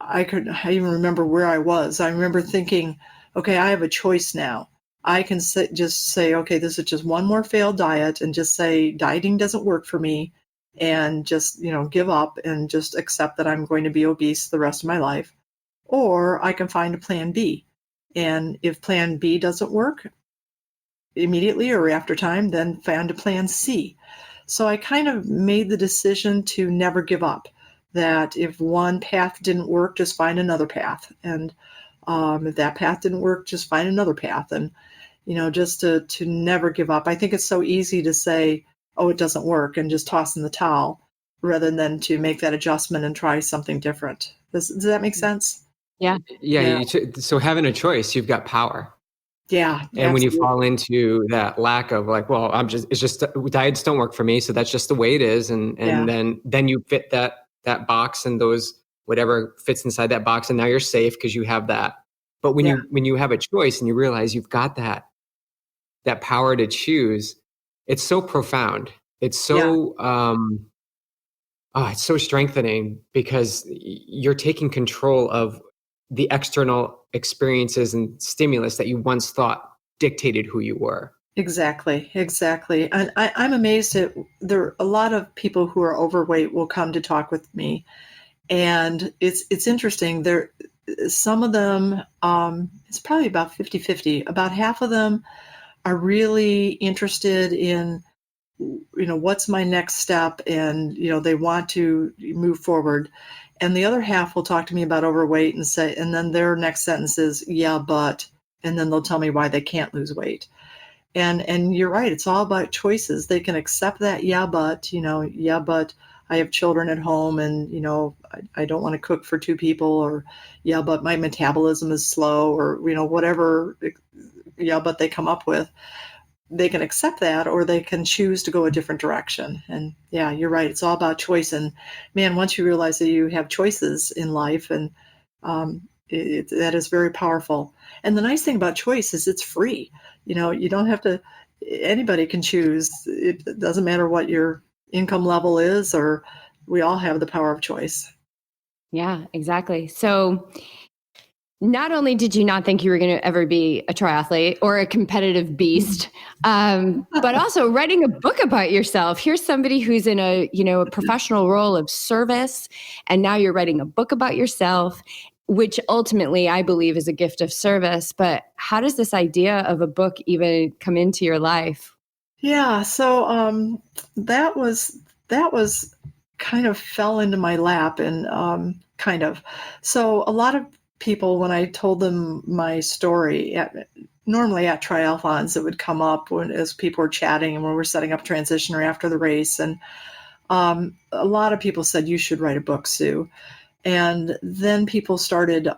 I even remember where I was. I remember thinking, okay, I have a choice now. I can just say, okay, this is just one more failed diet, and just say dieting doesn't work for me, and just, give up and just accept that I'm going to be obese the rest of my life. Or I can find a plan B. And if plan B doesn't work immediately or after time, then find a plan C. So I kind of made the decision to never give up, that if one path didn't work, just find another path. And if that path didn't work, just find another path. And, just to never give up. I think it's so easy to say, oh, it doesn't work, and just toss in the towel, rather than to make that adjustment and try something different. Does that make sense? Yeah. Yeah. So having a choice, you've got power. Yeah. And absolutely. when you fall into that lack of like, well, it's just diets don't work for me, so that's just the way it is. And then you fit that box and those whatever fits inside that box, and now you're safe because you have that. But when you have a choice and you realize you've got that power to choose, it's so profound. It's so it's so strengthening because you're taking control of the external experiences and stimulus that you once thought dictated who you were. Exactly. And I'm amazed at a lot of people who are overweight will come to talk with me. And it's interesting. Some of them, it's probably about 50-50. About half of them are really interested in, what's my next step, and they want to move forward. And the other half will talk to me about overweight and then their next sentence is, yeah, but, and then they'll tell me why they can't lose weight. And you're right, it's all about choices. They can accept that, but I have children at home, and I don't want to cook for two people, or but my metabolism is slow, or whatever but they come up with. They can accept that, or they can choose to go a different direction. And you're right, it's all about choice. And man, once you realize that you have choices in life, and that is very powerful. And the nice thing about choice is it's free. You don't have to, anybody can choose. It doesn't matter what your income level is, or we all have the power of choice. Yeah, exactly. So not only did you not think you were going to ever be a triathlete or a competitive beast, but also writing a book about yourself. Here's somebody who's in a professional role of service, and now you're writing a book about yourself, which ultimately I believe is a gift of service. But how does this idea of a book even come into your life? Yeah, so that was kind of fell into my lap, and kind of. So a lot of people, when I told them my story, normally at triathlons, it would come up as people were chatting and when we're setting up transition or after the race. And a lot of people said, you should write a book, Sue. And then people started,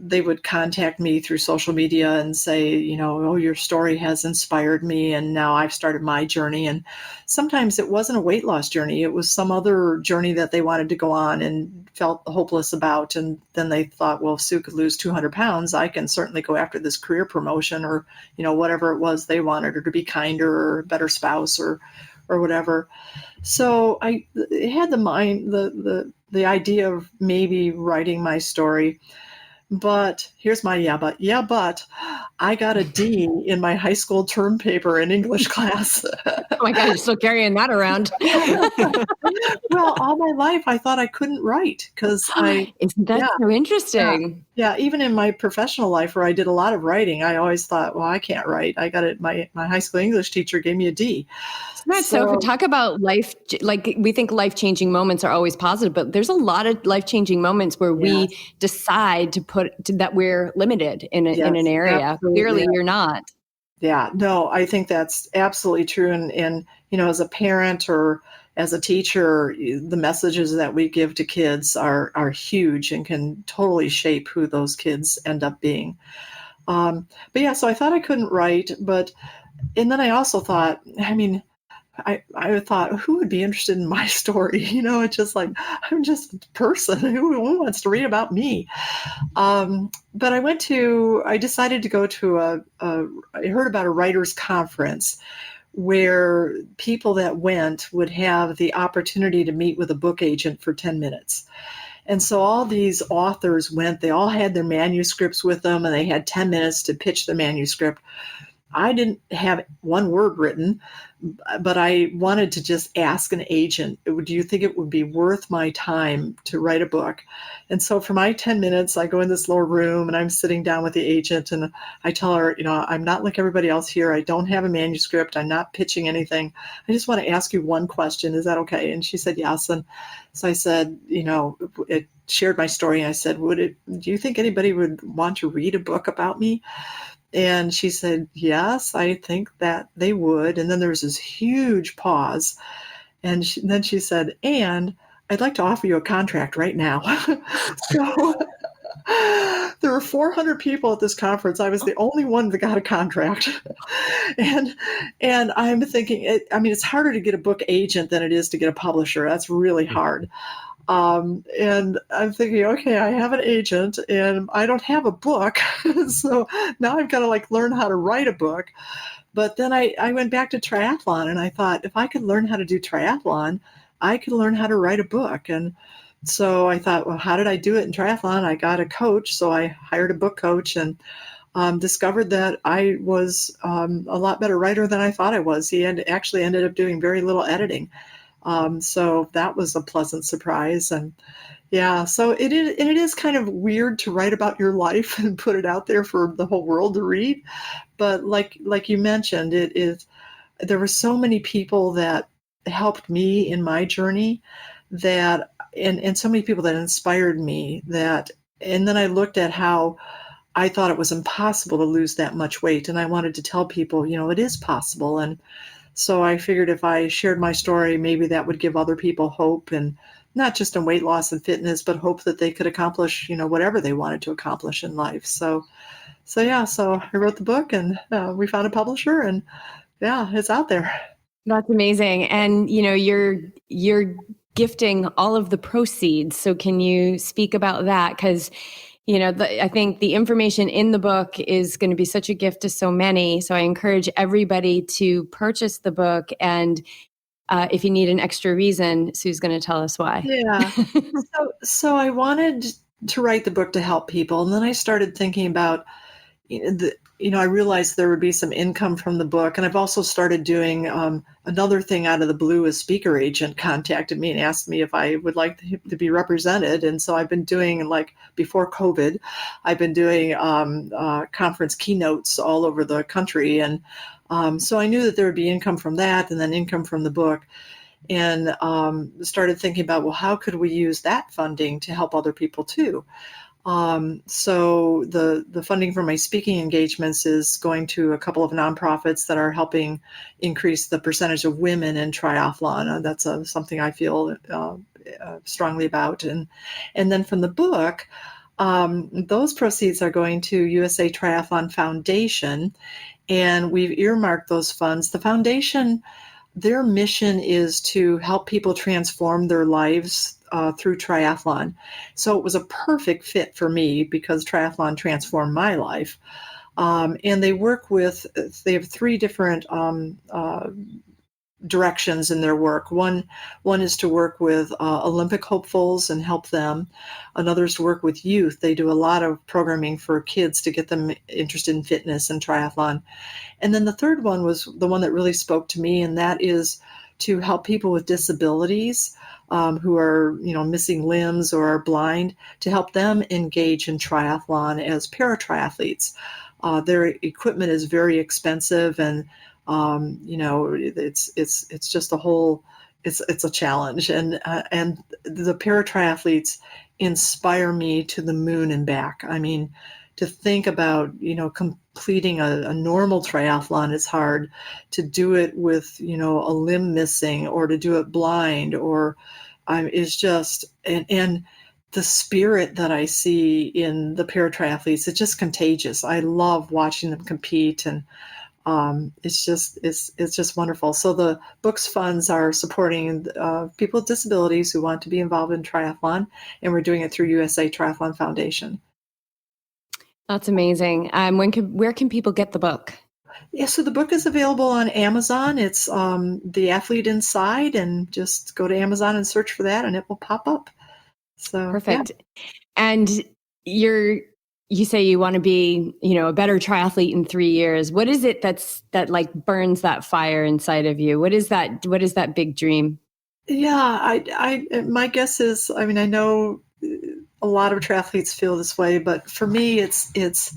they would contact me through social media and say, oh, your story has inspired me, and now I've started my journey. And sometimes it wasn't a weight loss journey. It was some other journey that they wanted to go on and felt hopeless about. And then they thought, well, if Sue could lose 200 pounds, I can certainly go after this career promotion, or, whatever it was they wanted, or to be kinder, or a better spouse, or whatever. So I had the idea of maybe writing my story. But here's my but I got a D in my high school term paper in English class. Oh my God, you're still carrying that around. Well, all my life I thought I couldn't write because Isn't that so interesting? Yeah, even in my professional life where I did a lot of writing, I always thought, well, I can't write. I got it. My high school English teacher gave me a D. So talk about life, like we think life-changing moments are always positive, but there's a lot of life-changing moments where we decide that we're limited in an area. Absolutely. Clearly you're not. Yeah, no, I think that's absolutely true. And as a parent or as a teacher, the messages that we give to kids are huge and can totally shape who those kids end up being. But so I thought I couldn't write, and then I also thought, I thought, who would be interested in my story? It's just like, I'm just a person. Who wants to read about me? But I decided to go to I heard about a writer's conference where people that went would have the opportunity to meet with a book agent for 10 minutes. And so all these authors went, they all had their manuscripts with them, and they had 10 minutes to pitch the manuscript. I didn't have one word written, but I wanted to just ask an agent, do you think it would be worth my time to write a book? And so for my 10 minutes, I go in this little room and I'm sitting down with the agent, and I tell her, I'm not like everybody else here. I don't have a manuscript. I'm not pitching anything. I just want to ask you one question. Is that okay? And she said, yes. And so I said, it shared my story. And I said, do you think anybody would want to read a book about me? And she said, yes, I think that they would. And then there was this huge pause. And then she said, and I'd like to offer you a contract right now. So there were 400 people at this conference. I was the only one that got a contract. And I'm thinking, it's harder to get a book agent than it is to get a publisher. That's really hard. And I'm thinking, okay, I have an agent and I don't have a book. So now I've got to like learn how to write a book. But then I went back to triathlon and I thought, if I could learn how to do triathlon, I could learn how to write a book. And so I thought, well, how did I do it in triathlon? I got a coach. So I hired a book coach and discovered that I was a lot better writer than I thought I was. He actually ended up doing very little editing. So that was a pleasant surprise. And yeah, so it is kind of weird to write about your life and put it out there for the whole world to read. But like you mentioned, it is, there were so many people that helped me in my journey that, and so many people that inspired me that, and then I looked at how I thought it was impossible to lose that much weight. And I wanted to tell people, it is possible. And so I figured if I shared my story, maybe that would give other people hope, and not just in weight loss and fitness, but hope that they could accomplish, whatever they wanted to accomplish in life. So yeah, so I wrote the book and we found a publisher and yeah, it's out there. That's amazing. And you're gifting all of the proceeds. So can you speak about that? Because I think the information in the book is going to be such a gift to so many. So I encourage everybody to purchase the book. And if you need an extra reason, Sue's going to tell us why. Yeah. So I wanted to write the book to help people. And then I started thinking about, I realized there would be some income from the book. And I've also started doing another thing out of the blue. A speaker agent contacted me and asked me if I would like to be represented. And so I've been doing, like before COVID, I've been doing conference keynotes all over the country. And so I knew that there would be income from that and then income from the book. And started thinking about, well, how could we use that funding to help other people too? So the funding for my speaking engagements is going to a couple of nonprofits that are helping increase the percentage of women in triathlon. That's something I feel strongly about. And then from the book, those proceeds are going to USA Triathlon Foundation, and we've earmarked those funds. The foundation, their mission is to help people transform their lives through triathlon. So it was a perfect fit for me because triathlon transformed my life. And they have three different directions in their work. One is to work with Olympic hopefuls and help them. Another is to work with youth. They do a lot of programming for kids to get them interested in fitness and triathlon. And then the third one was the one that really spoke to me, and that is to help people with disabilities who are, missing limbs or are blind, to help them engage in triathlon as para-triathletes. Their equipment is very expensive, and it's just it's a challenge, and the para-triathletes inspire me to the moon and back. I mean, to think about, completing a normal triathlon is hard. To do it with, a limb missing, or to do it blind, or is just, and the spirit that I see in the para-triathletes, it's just contagious. I love watching them compete, and it's just wonderful. So the book's funds are supporting people with disabilities who want to be involved in triathlon, and we're doing it through USA Triathlon Foundation. That's amazing. Where can people get the book? Yeah, so the book is available on Amazon. It's The Athlete Inside, and just go to Amazon and search for that, and it will pop up. So perfect. Yeah. And you say you want to be, a better triathlete in 3 years. What is it that like burns that fire inside of you? What is that big dream? Yeah, my guess is, I know a lot of triathletes feel this way, but for me, it's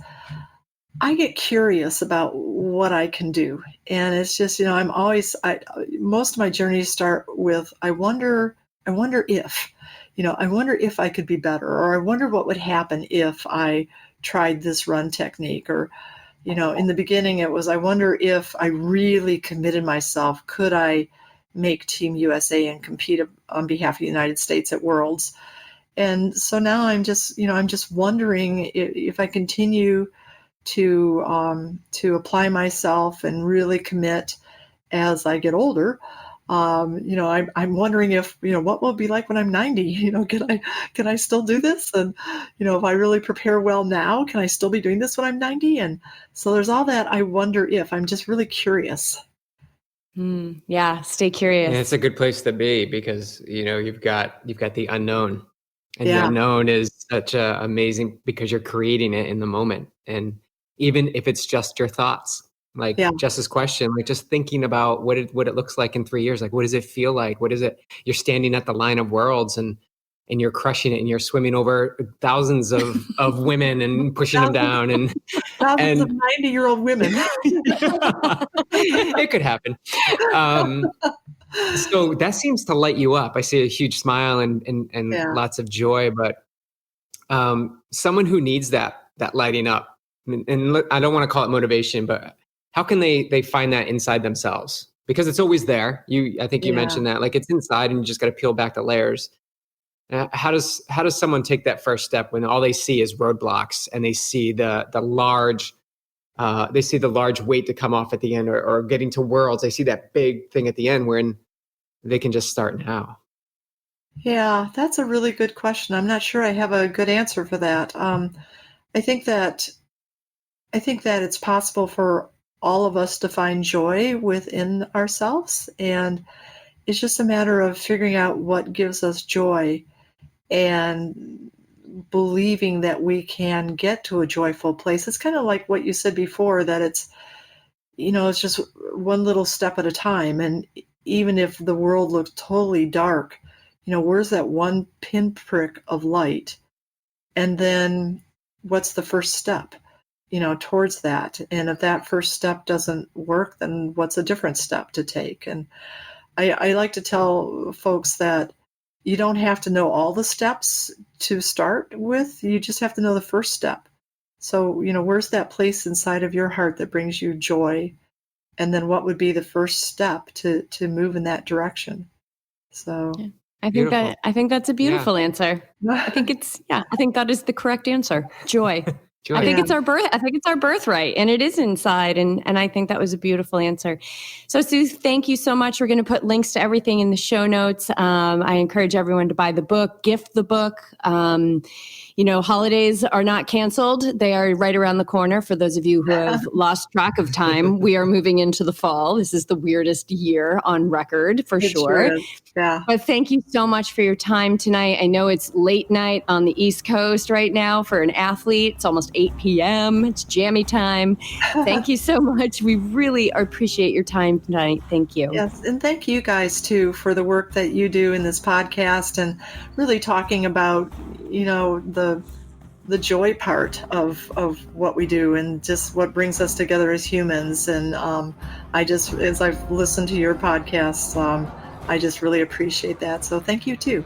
I get curious about what I can do, and it's just, most of my journeys start with I wonder if, I wonder if I could be better, or I wonder what would happen if I tried this run technique, or in the beginning it was I wonder if I really committed myself, could I make Team USA and compete on behalf of the United States at Worlds. And so now I'm just wondering if I continue to apply myself and really commit as I get older, I'm wondering if, what will it be like when I'm 90? Can I still do this? And, if I really prepare well now, can I still be doing this when I'm 90? And so there's all that. I wonder if I'm just really curious. Yeah. Stay curious. And it's a good place to be because, you've got the unknown, and the Yeah. unknown is such amazing because you're creating it in the moment. And even if it's just your thoughts, like Jess's question, like just thinking about what it looks like in 3 years, like what does it feel like? What is it? You're standing at the line of worlds and you're crushing it, and you're swimming over thousands of women and pushing them down, and thousands of 90-year-old women. It could happen. So that seems to light you up. I see a huge smile and lots of joy, but someone who needs that lighting up, and I don't want to call it motivation, but how can they find that inside themselves? Because it's always there. I think you mentioned that, like it's inside and you just got to peel back the layers. How does someone take that first step when all they see is roadblocks and they see the large weight to come off at the end, or getting to worlds? They see that big thing at the end wherein they can just start now. Yeah, that's a really good question. I'm not sure I have a good answer for that. I think that it's possible for all of us to find joy within ourselves, and it's just a matter of figuring out what gives us joy and believing that we can get to a joyful place. It's kind of like what you said before, that it's just one little step at a time. And even if the world looks totally dark, where's that one pinprick of light? And then what's the first step, towards that? And if that first step doesn't work, then what's a different step to take? And I like to tell folks that you don't have to know all the steps to start with. You just have to know the first step. So, where's that place inside of your heart that brings you joy? And then what would be the first step to move in that direction? So I think that's a beautiful answer. I think that is the correct answer. Joy. Joy. I think it's our birthright, and it is inside. And I think that was a beautiful answer. So Sue, thank you so much. We're going to put links to everything in the show notes. I encourage everyone to buy the book, gift the book. Holidays are not canceled. They are right around the corner. For those of you who have lost track of time, we are moving into the fall. This is the weirdest year on record, for sure. Yeah. But thank you so much for your time tonight. I know it's late night on the East Coast right now for an athlete. It's almost 8 p.m. It's jammy time. Thank you so much. We really appreciate your time tonight. Thank you. Yes, and thank you guys too for the work that you do in this podcast, and really talking about, the joy part of what we do, and just what brings us together as humans. And as I've listened to your podcasts, I just really appreciate that. So thank you too.